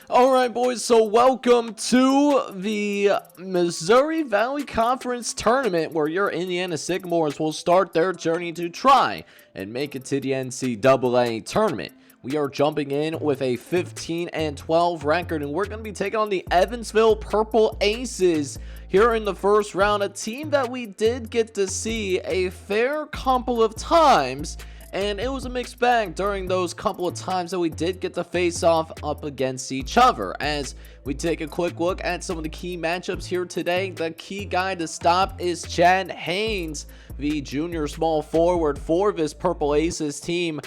Alright boys, so welcome to the Missouri Valley Conference Tournament where your Indiana Sycamores will start their journey to try and make it to the NCAA Tournament. We are jumping in with a 15-12 record, and we're going to be taking on the Evansville Purple Aces here in the first round, a team that we did get to see a fair couple of times. And it was a mixed bag during those couple of times that we did get to face off up against each other. As we take a quick look at some of the key matchups here today, the key guy to stop is Chad Haynes, the junior small forward for this Purple Aces team.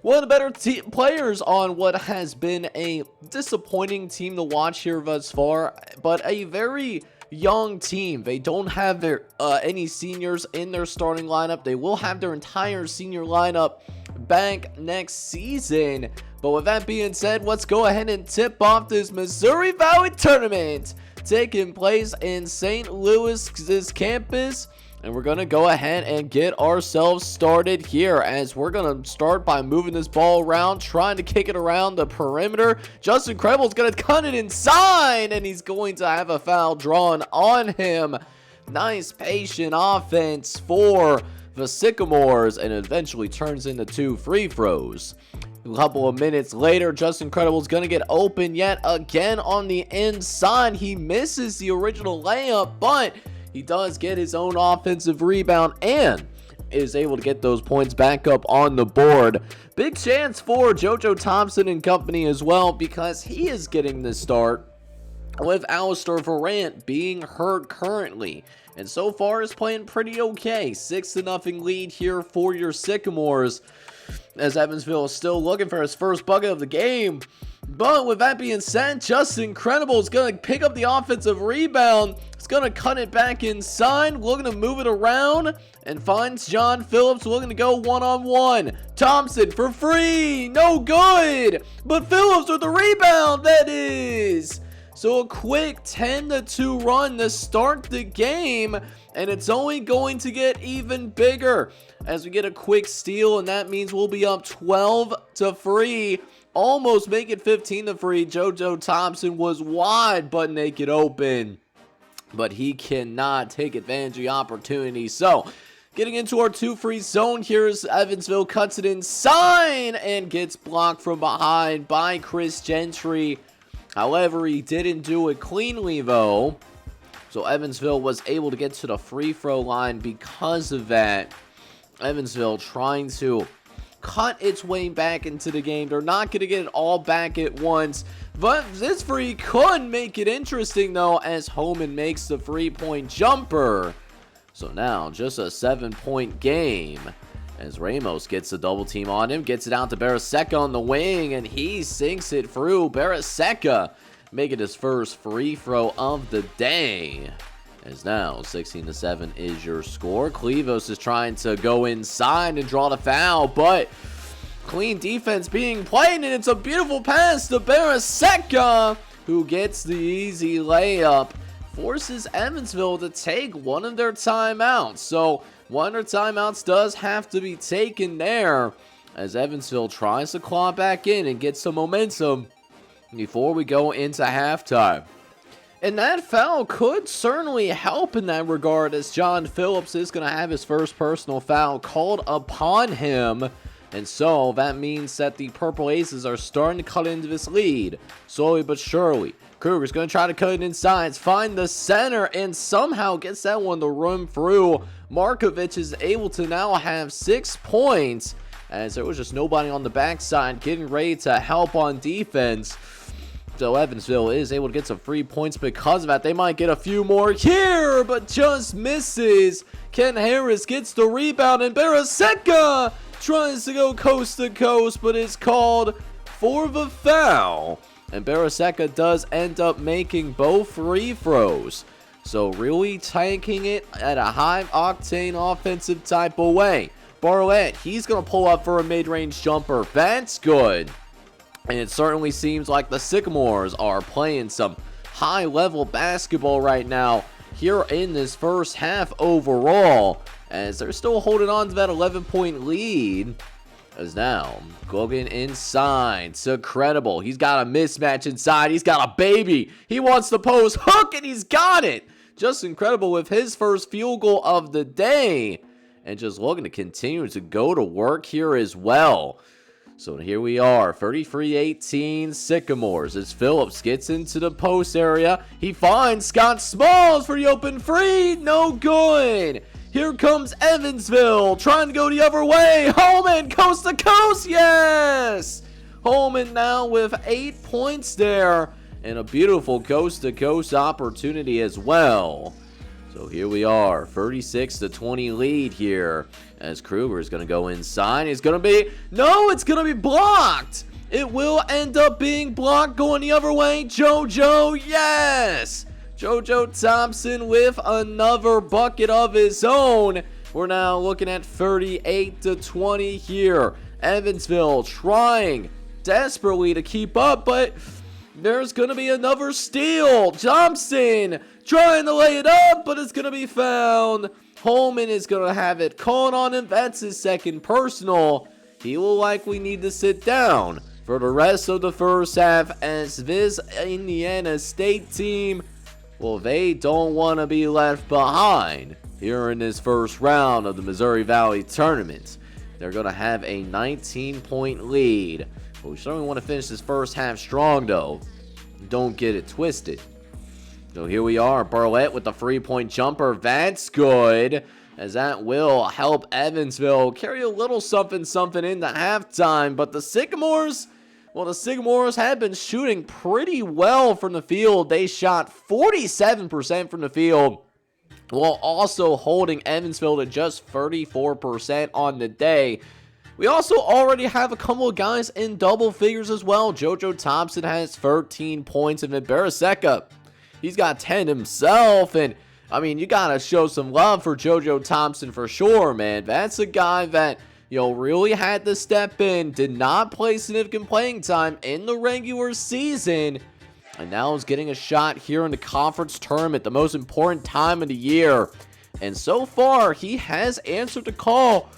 One of the better players on what has been a disappointing team to watch here thus far, but a very young team. They don't have their any seniors in their starting lineup. They will have their entire senior lineup back next season. But with that being said, let's go ahead and tip off this Missouri Valley Tournament taking place in St. Louis's campus. And we're going to go ahead and get ourselves started here, as we're going to start by moving this ball around, trying to kick it around the perimeter. Justin Krebel's going to cut it inside, and he's going to have a foul drawn on him. Nice patient offense for the Sycamores, and eventually turns into 2 free throws. A couple of minutes later, Justin Krebel's going to get open yet again on the inside. He misses the original layup, but he does get his own offensive rebound and is able to get those points back up on the board. Big chance for JoJo Thompson and company as well, because he is getting the start with Alistair Varant being hurt currently. And so far is playing pretty okay. 6-0 lead here for your Sycamores, as Evansville is still looking for his first bucket of the game. But with that being said, Justin Krebel is going to pick up the offensive rebound. He's going to cut it back inside, looking to move it around, and finds John Phillips looking to go one-on-one. Thompson for free, no good, but Phillips with the rebound, that is. So a quick 10-2 run to start the game, and it's only going to get even bigger as we get a quick steal, and that means we'll be up 12-3. Almost make it 15-3. JoJo Thompson was wide but naked open, but he cannot take advantage of the opportunity. So getting into our 2 free zone, here's Evansville, cuts it inside and gets blocked from behind by Chris Gentry. However, he didn't do it cleanly though, so Evansville was able to get to the free throw line because of that. Evansville trying to cut its way back into the game. They're not going to get it all back at once, but this free could make it interesting though, as Homan makes the 3-point jumper. So now just a 7-point game, as Ramos gets a double team on him, gets it out to Baraseca on the wing, and he sinks it through. Baraseca making his first free throw of the day, as now 16-7 is your score. Clevos is trying to go inside and draw the foul, but clean defense being played, and it's a beautiful pass to Baraseca, who gets the easy layup. Forces Evansville to take one of their timeouts. So one of their timeouts does have to be taken there, as Evansville tries to claw back in and get some momentum before we go into halftime. And that foul could certainly help in that regard, as John Phillips is going to have his first personal foul called upon him. And so that means that the Purple Aces are starting to cut into this lead, slowly but surely. Kruger's going to try to cut it inside, find the center, and somehow gets that one to run through. Markovich is able to now have 6 points, as there was just nobody on the backside getting ready to help on defense. So Evansville is able to get some free points because of that. They might get a few more here, but just misses. Ken Harris gets the rebound, and Baraseca tries to go coast to coast, but is called for the foul. And Baraseca does end up making both free throws. So really taking it at a high-octane offensive type of way. Barlett, he's going to pull up for a mid-range jumper. That's good. And it certainly seems like the Sycamores are playing some high-level basketball right now here in this first half overall, as they're still holding on to that 11-point lead. As now, going inside. It's incredible. He's got a mismatch inside. He's got a baby. He wants the post hook, and he's got it. Just incredible with his first field goal of the day. And just looking to continue to go to work here as well. So here we are, 33-18 Sycamores. As Phillips gets into the post area, he finds Scott Smalls for the open three. No good. Here comes Evansville, trying to go the other way. Holman, coast to coast, yes! Holman now with 8 points there, and a beautiful coast-to-coast opportunity as well. So here we are, 36-20 lead here, as Kruger is going to go inside. It's going to be, no, it's going to be blocked. It will end up being blocked going the other way. JoJo, yes! JoJo Thompson with another bucket of his own. We're now looking at 38-20 here. Evansville trying desperately to keep up, but there's going to be another steal. Thompson trying to lay it up, but it's going to be found. Holman is going to have it called on him. That's his second personal. He will likely need to sit down for the rest of the first half, as this Indiana State team, well, they don't want to be left behind here in this first round of the Missouri Valley Tournament. They're going to have a 19-point lead. But we certainly want to finish this first half strong, though. Don't get it twisted. So here we are, Barlett with the 3-point jumper. That's good, as that will help Evansville carry a little something into halftime. But the Sycamores, well, the Sycamores have been shooting pretty well from the field. They shot 47% from the field, while also holding Evansville to just 34% on the day. We also already have a couple of guys in double figures as well. JoJo Thompson has 13 points, and Baraseka, he's got 10 himself. And I mean, you gotta show some love for JoJo Thompson for sure, man. That's a guy that, you know, really had to step in, did not play significant playing time in the regular season, and now is getting a shot here in the conference tournament, the most important time of the year. And so far, he has answered the call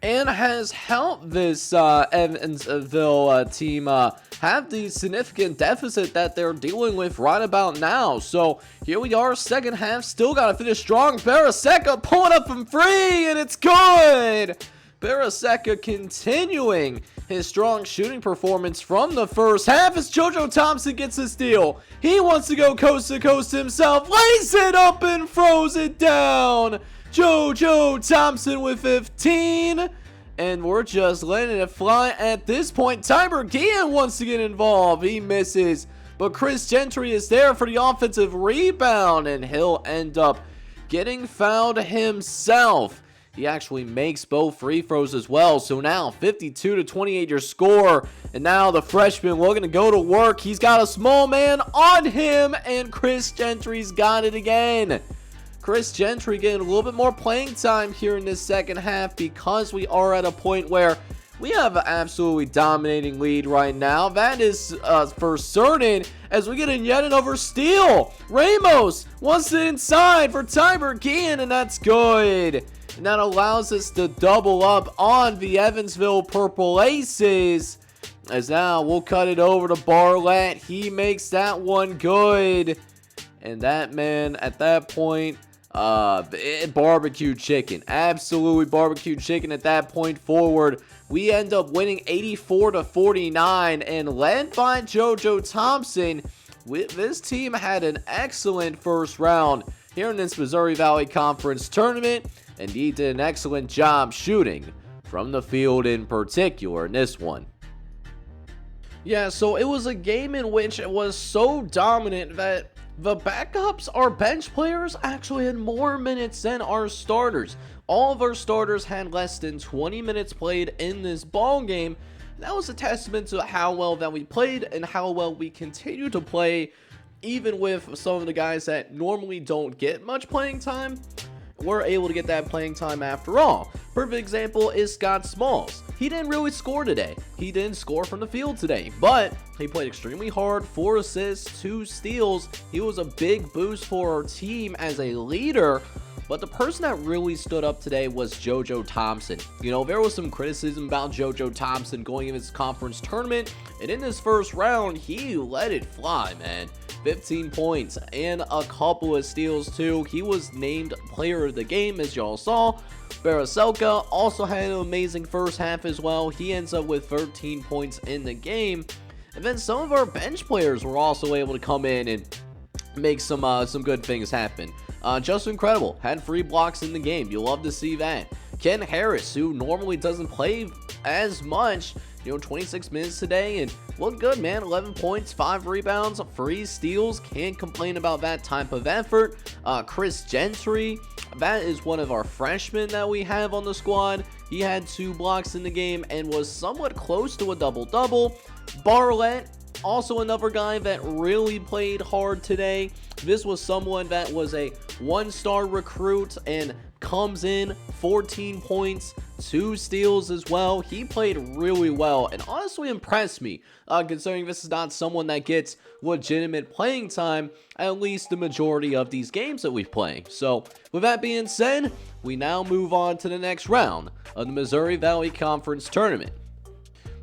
and has helped this Evansville team have the significant deficit that they're dealing with right about now. So here we are, second half, still got to finish strong. Baraseka pulling up from free, and it's good. Baraseka continuing his strong shooting performance from the first half as JoJo Thompson gets a steal. He wants to go coast to coast himself, lays it up and throws it down. JoJo Thompson with 15, and we're just letting it fly at this point. Tyber Gian wants to get involved. He misses, but Chris Gentry is there for the offensive rebound, and he'll end up getting fouled himself. He actually makes both free throws as well. So now 52-28 your score, and now the freshman looking to go to work. He's got a small man on him, and Chris Gentry's got it again. Chris Gentry getting a little bit more playing time here in this second half, because we are at a point where we have an absolutely dominating lead right now. That is for certain, as we get in yet another steal. Ramos wants it inside for Tyber Gian, and that's good. And that allows us to double up on the Evansville Purple Aces. As now we'll cut it over to Barlett. He makes that one good. And that, man, at that point, barbecue chicken. Absolutely barbecue chicken at that point forward. We end up winning 84-49, and led by JoJo Thompson. This team had an excellent first round here in this Missouri Valley Conference tournament, and he did an excellent job shooting from the field in particular in this one. Yeah, so it was a game in which it was so dominant that the backups, our bench players, actually had more minutes than our starters. All of our starters had less than 20 minutes played in this ball game. That was a testament to how well that we played and how well we continue to play, even with some of the guys that normally don't get much playing time. We're able to get that playing time after all. Perfect example is Scott Smalls. He didn't really score today. He didn't score from the field today, but he played extremely hard, 4 assists, 2 steals. He was a big boost for our team as a leader. But the person that really stood up today was JoJo Thompson. You know, there was some criticism about JoJo Thompson going into this conference tournament, and in this first round, he let it fly, man. 15 points and a couple of steals too. He was named player of the game, as y'all saw. Baraselka also had an amazing first half as well. He ends up with 13 points in the game. And then some of our bench players were also able to come in and make some good things happen. Just incredible. Had 3 blocks in the game. You'll love to see that. Ken Harris, who normally doesn't play as much, 26 minutes today and looked good, man. 11 points, 5 rebounds, 3 steals. Can't complain about that type of effort. Chris Gentry, that is one of our freshmen that we have on the squad. He had 2 blocks in the game and was somewhat close to a double-double. Barlett, also another guy that really played hard today. This was someone that was a 1-star recruit and comes in 14 points, 2 steals as well. He played really well and honestly impressed me, considering this is not someone that gets legitimate playing time at least the majority of these games that we've played. So with that being said, we now move on to the next round of the Missouri Valley Conference Tournament.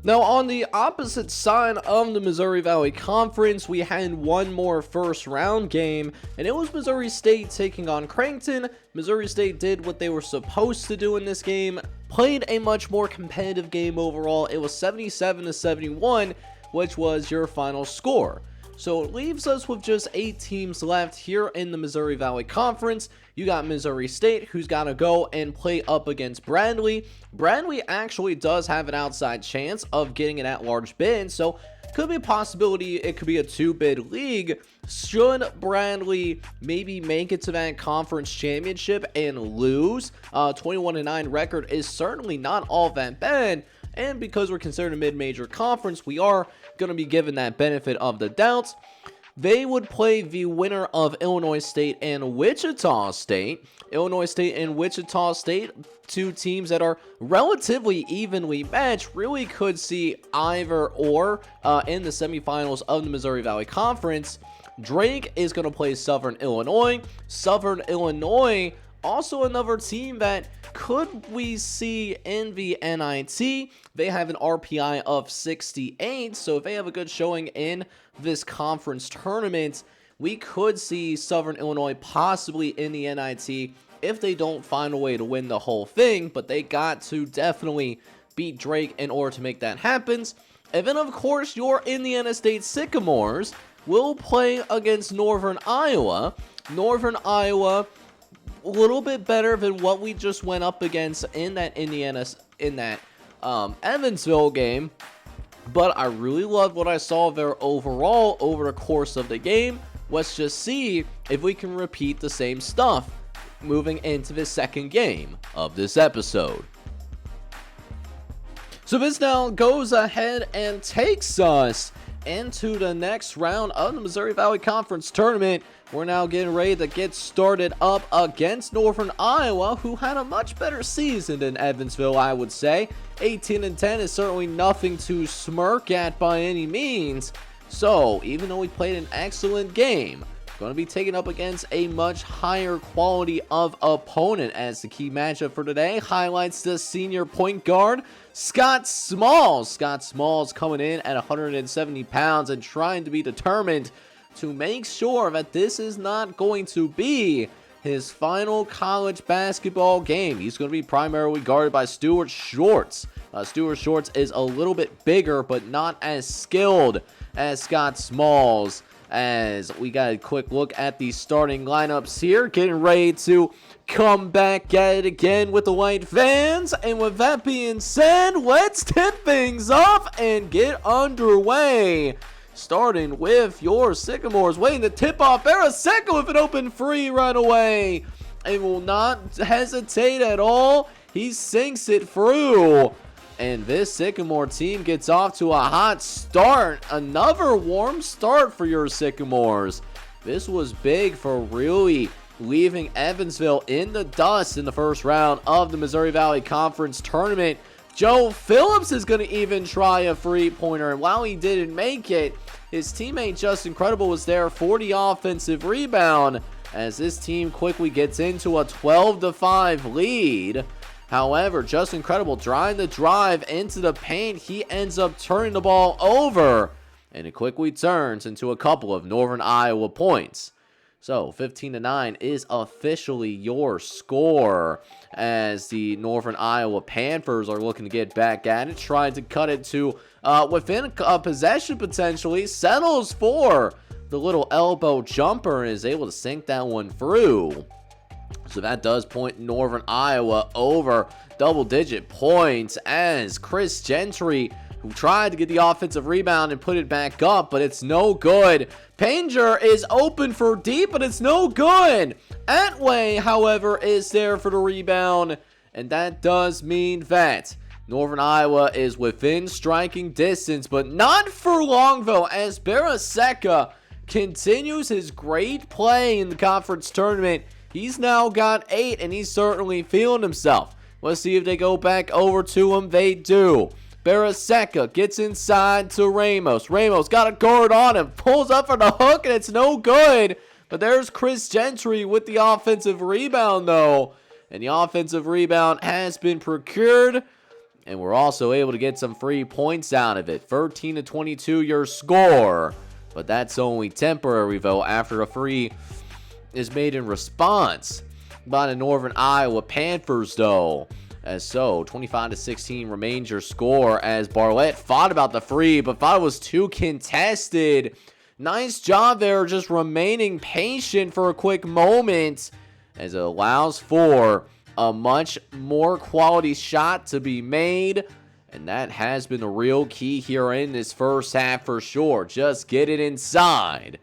Now, on the opposite side of the Missouri Valley Conference, we had one more first round game, and it was Missouri State taking on Crankton. Missouri State did what they were supposed to do in this game, played a much more competitive game overall. It was 77-71, which was your final score. So it leaves us with just 8 teams left here in the Missouri Valley Conference. You got Missouri State, who's got to go and play up against Bradley. Bradley actually does have an outside chance of getting an at-large bid, so could be a possibility it could be a 2-bid league. Should Bradley maybe make it to that conference championship and lose, 21-9 record is certainly not all that bad. And because we're considered a mid-major conference, we are going to be given that benefit of the doubt. They would play the winner of Illinois State and Wichita State. Illinois State and Wichita State, 2 teams that are relatively evenly matched, really could see either or in the semifinals of the Missouri Valley Conference. Drake is going to play Southern Illinois. Southern Illinois, also another team that could we see in the NIT. They have an RPI of 68, so if they have a good showing in this conference tournament, we could see Southern Illinois possibly in the NIT if they don't find a way to win the whole thing, but they got to definitely beat Drake in order to make that happen. And then, of course, your Indiana State Sycamores will play against Northern Iowa. Northern Iowa, a little bit better than what we just went up against in that Evansville game, but I really loved what I saw there overall over the course of the game. Let's just see if we can repeat the same stuff moving into the second game of this episode. So this now goes ahead and takes us into the next round of the Missouri Valley Conference Tournament. We're now getting ready to get started up against Northern Iowa, who had a much better season than Evansville, I would say. 18-10 is certainly nothing to smirk at by any means. So, even though we played an excellent game, going to be taken up against a much higher quality of opponent, as the key matchup for today highlights the senior point guard, Scott Smalls. Scott Smalls coming in at 170 pounds and trying to be determined to make sure that this is not going to be his final college basketball game. He's going to be primarily guarded by Stuart Shorts. Stuart Shorts is a little bit bigger, but not as skilled as Scott Smalls. As we got a quick look at the starting lineups here, getting ready to come back at it again with the white fans. And with that being said, let's tip things off and get underway. Starting with your Sycamores, waiting to tip off. Baraseco with an open free right away. And will not hesitate at all. He sinks it through. And this Sycamore team gets off to a hot start. Another warm start for your Sycamores. This was big for really leaving Evansville in the dust in the first round of the Missouri Valley Conference Tournament. Joe Phillips is going to even try a three-pointer, and while he didn't make it, his teammate Justin Credible was there for the offensive rebound. as this team quickly gets into a 12-5 lead. However, just incredible, trying to drive into the paint. He ends up turning the ball over, and it quickly turns into a couple of Northern Iowa points. So 15-9 is officially your score, as the Northern Iowa Panthers are looking to get back at it, trying to cut it to within a possession potentially. Settles for the little elbow jumper and is able to sink that one through. So that does point Northern Iowa over double-digit points, as Chris Gentry, who tried to get the offensive rebound and put it back up, but it's no good. Panger is open for deep, but it's no good. Atway, however, is there for the rebound, and that does mean that Northern Iowa is within striking distance, but not for long, though, as Baraseka continues his great play in the conference tournament. He's now got 8, and he's certainly feeling himself. Let's see if they go back over to him. They do. Baraseka gets inside to Ramos. Ramos got a guard on him. Pulls up for the hook, and it's no good. But there's Chris Gentry with the offensive rebound, though. And the offensive rebound has been procured. And we're also able to get some free points out of it. 13-22 your score. But that's only temporary, though, after a free is made in response by the Northern Iowa Panthers, though. As so, 25-16 remains your score, as Barlett fought about the free, but thought it was too contested. Nice job there, just remaining patient for a quick moment, as it allows for a much more quality shot to be made. And that has been the real key here in this first half for sure. Just get it inside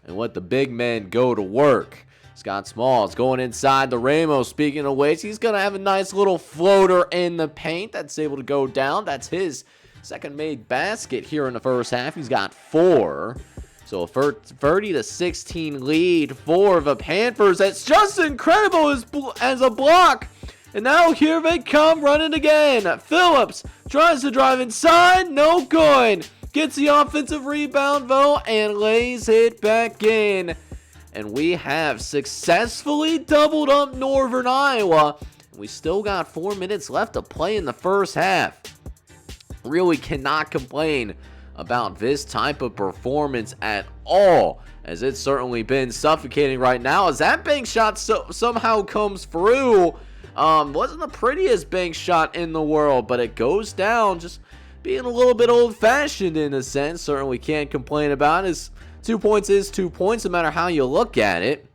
and let the big men go to work. Scott Smalls going inside the Ramos. Speaking of which, he's going to have a nice little floater in the paint that's able to go down. That's his second made basket here in the first half. He's got 4. So a 30-16 lead for the Panthers. That's just incredible as a block. And now here they come running again. Phillips tries to drive inside. No good. Gets the offensive rebound, though, and lays it back in. And we have successfully doubled up Northern Iowa. We still got 4 minutes left to play in the first half. Really cannot complain about this type of performance at all, as it's certainly been suffocating right now, as that bank shot somehow comes through. Wasn't the prettiest bank shot in the world, but it goes down, just being a little bit old-fashioned in a sense. Certainly can't complain about it. 2 points is 2 points, no matter how you look at it.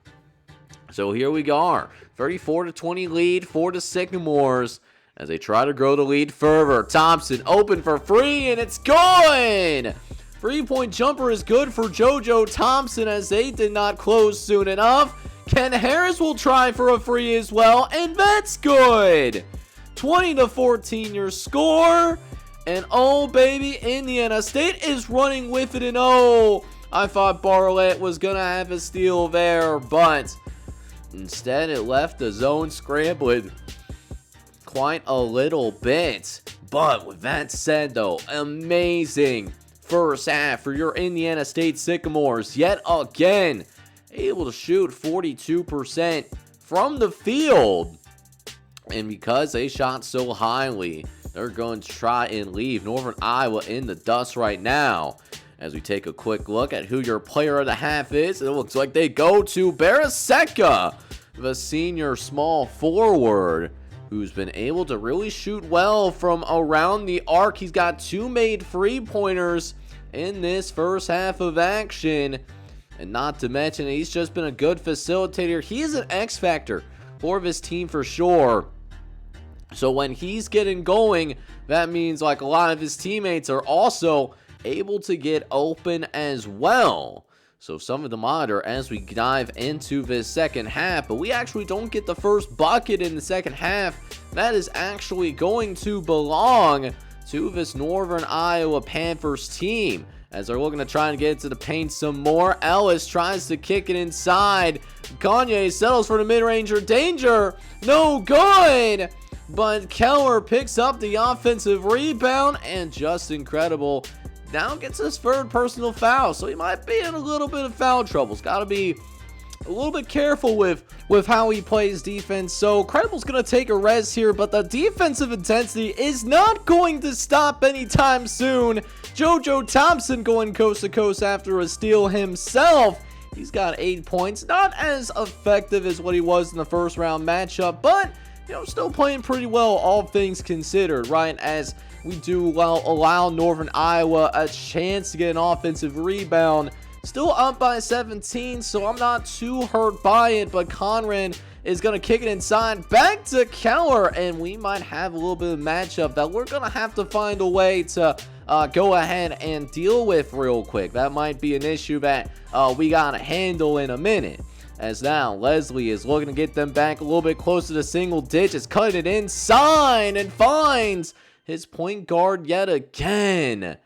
So here we go, 34-20 lead for the Sycamores, as they try to grow the lead further. Thompson open for free, and it's good! 3-point jumper is good for JoJo Thompson, as they did not close soon enough. Ken Harris will try for a free as well, and that's good! 20-14 your score, and oh baby, Indiana State is running with it, and oh, I thought Barlett was going to have a steal there, but instead it left the zone scrambling quite a little bit. But with that said, though, amazing first half for your Indiana State Sycamores. Yet again, able to shoot 42% from the field. And because they shot so highly, they're going to try and leave Northern Iowa in the dust right now. As we take a quick look at who your player of the half is, it looks like they go to Baraseka, the senior small forward, who's been able to really shoot well from around the arc. He's got 2 made 3-pointers in this first half of action. And not to mention, he's just been a good facilitator. He is an X factor for his team for sure. So when he's getting going, that means like a lot of his teammates are also able to get open as well. So something to monitor as we dive into this second half. But we actually don't get the first bucket in the second half. That is actually going to belong to this Northern Iowa Panthers team, as they're looking to try and get into the paint some more. Ellis tries to kick it inside. Kanye settles for the mid-ranger. Danger! No good! But Keller picks up the offensive rebound, and just incredible, now gets his third personal foul, so he might be in a little bit of foul trouble. It's got to be a little bit careful with how he plays defense. So Credible's going to take a rest here, but the defensive intensity is not going to stop anytime soon. JoJo Thompson going coast to coast after a steal himself. He's got 8 points. Not as effective as what he was in the first round matchup, but, you know, still playing pretty well, all things considered, right? As we do allow Northern Iowa a chance to get an offensive rebound. Still up by 17, so I'm not too hurt by it, but Conran is going to kick it inside back to Keller, and we might have a little bit of matchup that we're going to have to find a way to go ahead and deal with real quick. That might be an issue that we got to handle in a minute. As now Leslie is looking to get them back a little bit closer to single digits, cutting it inside and finds his point guard yet again.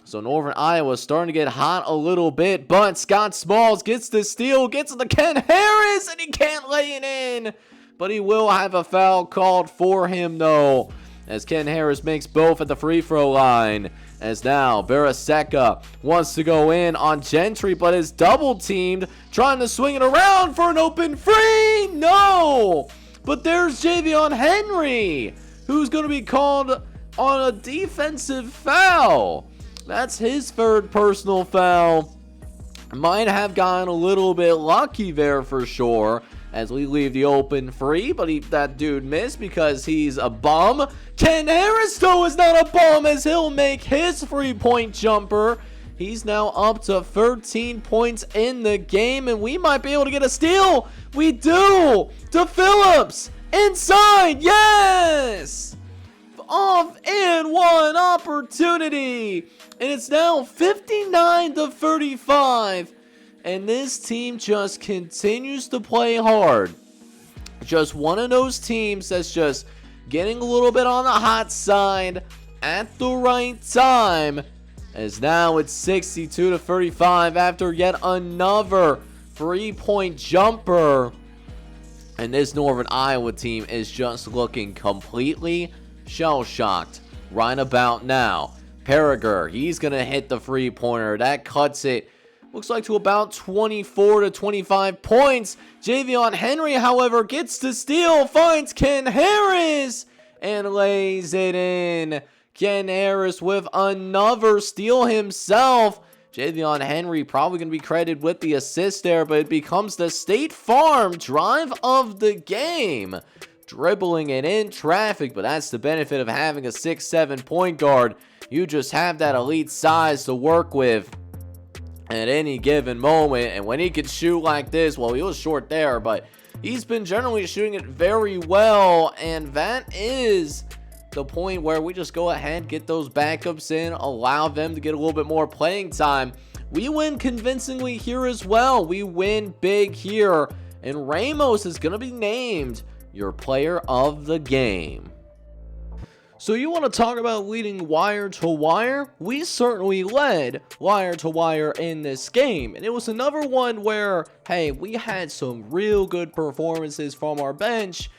So Northern Iowa starting to get hot a little bit, but Scott Smalls gets the steal, gets it to Ken Harris, and he can't lay it in. But he will have a foul called for him, though, as Ken Harris makes both at the free throw line. As now Baraseka wants to go in on Gentry, but is double teamed, trying to swing it around for an open free. No! But there's Javion Henry, who's going to be called on a defensive foul. That's his third personal foul. Might have gotten a little bit lucky there for sure, as we leave the open free, but that dude missed because he's a bum. Ken Harris, though, is not a bum, as he'll make his 3-point jumper. He's now up to 13 points in the game, and we might be able to get a steal. We do! To Phillips! Inside! Yes! Off and one opportunity, and it's now 59-35, and this team just continues to play hard. Just one of those teams that's just getting a little bit on the hot side at the right time, as now it's 62-35 after yet another 3-point jumper, and this Northern Iowa team is just looking completely shell-shocked right about now. Perriger, he's going to hit the 3-pointer. That cuts it, looks like, to about 24-25 points. Javion Henry, however, gets the steal, finds Ken Harris, and lays it in. Ken Harris with another steal himself. Javion Henry probably going to be credited with the assist there, but it becomes the State Farm drive of the game. Dribbling it in traffic, but that's the benefit of having a 6'7" point guard. You just have that elite size to work with at any given moment, and when he can shoot like this, well, he was short there, but he's been generally shooting it very well, and that is the point where we just go ahead, get those backups in, allow them to get a little bit more playing time. We win convincingly here as well. We win big here, and Ramos is going to be named your player of the game. So you want to talk about leading wire to wire? We certainly led wire to wire in this game, and it was another one where, hey, we had some real good performances from our bench,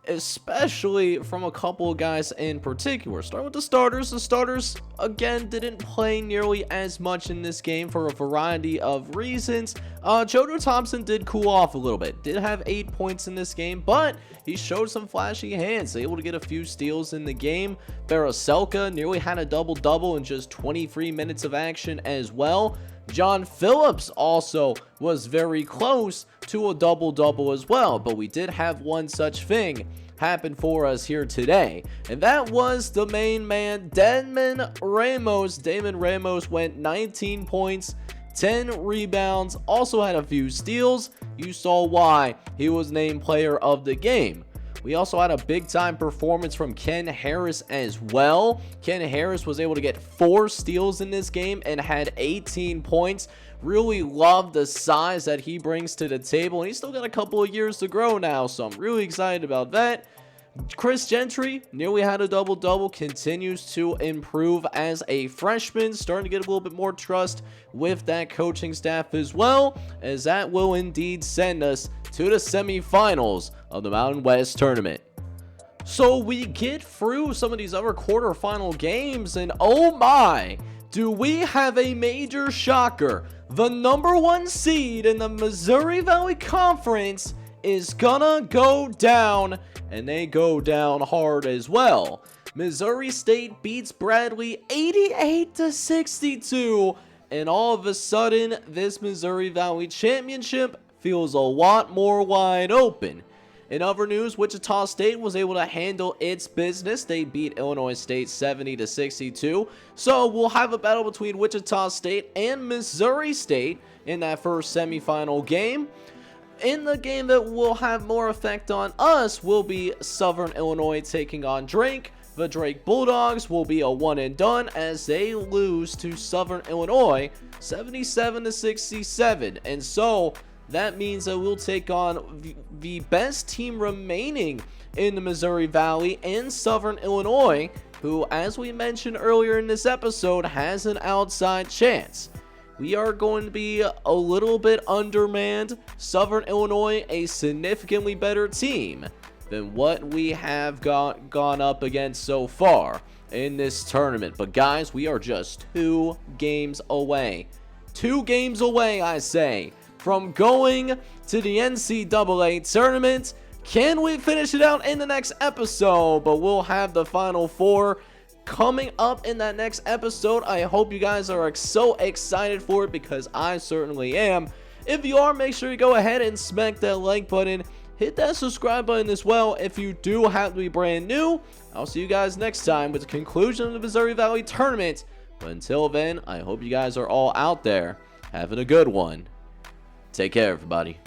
especially from a couple of guys in particular. Starting with the starters. The starters, again, didn't play nearly as much in this game for a variety of reasons. JoJo Thompson did cool off a little bit. Did have 8 points in this game, but he showed some flashy hands, able to get a few steals in the game. Baraselka nearly had a double-double in just 23 minutes of action as well. John Phillips also was very close to a double-double as well, but we did have one such thing happen for us here today, and that was the main man, Damon Ramos. Damon Ramos went 19 points, 10 rebounds, also had a few steals. You saw why he was named player of the game. We also had a big-time performance from Ken Harris as well. Ken Harris was able to get 4 steals in this game and had 18 points. Really love the size that he brings to the table, and he's still got a couple of years to grow now, so I'm really excited about that. Chris Gentry nearly had a double-double, continues to improve as a freshman, starting to get a little bit more trust with that coaching staff as well, as that will indeed send us to the semifinals of the Mountain West Tournament. So we get through some of these other quarterfinal games, and oh my, do we have a major shocker. the #1 seed in the Missouri Valley Conference is gonna go down, and they go down hard as well. Missouri State beats Bradley 88-62, and all of a sudden, this Missouri Valley Championship feels a lot more wide open. In other news, Wichita State was able to handle its business. They beat Illinois State 70-62. So we'll have a battle between Wichita State and Missouri State in that first semifinal game. In the game that will have more effect on us will be Southern Illinois taking on Drake. The Drake Bulldogs will be a one and done as they lose to Southern Illinois 77-67. And so that means that we'll take on the best team remaining in the Missouri Valley and Southern Illinois, who, as we mentioned earlier in this episode, has an outside chance. We are going to be a little bit undermanned. Southern Illinois, a significantly better team than what we have gone up against so far in this tournament. But guys, we are just 2 games away. 2 games away, I say, from going to the NCAA tournament. Can we finish it out in the next episode? But we'll have the Final Four coming up in that next episode. I hope you guys are so excited for it, because I certainly am. If you are, make sure you go ahead and smack that like button. Hit that subscribe button as well if you do have to be brand new. I'll see you guys next time with the conclusion of the Missouri Valley tournament. But until then, I hope you guys are all out there having a good one. Take care, everybody.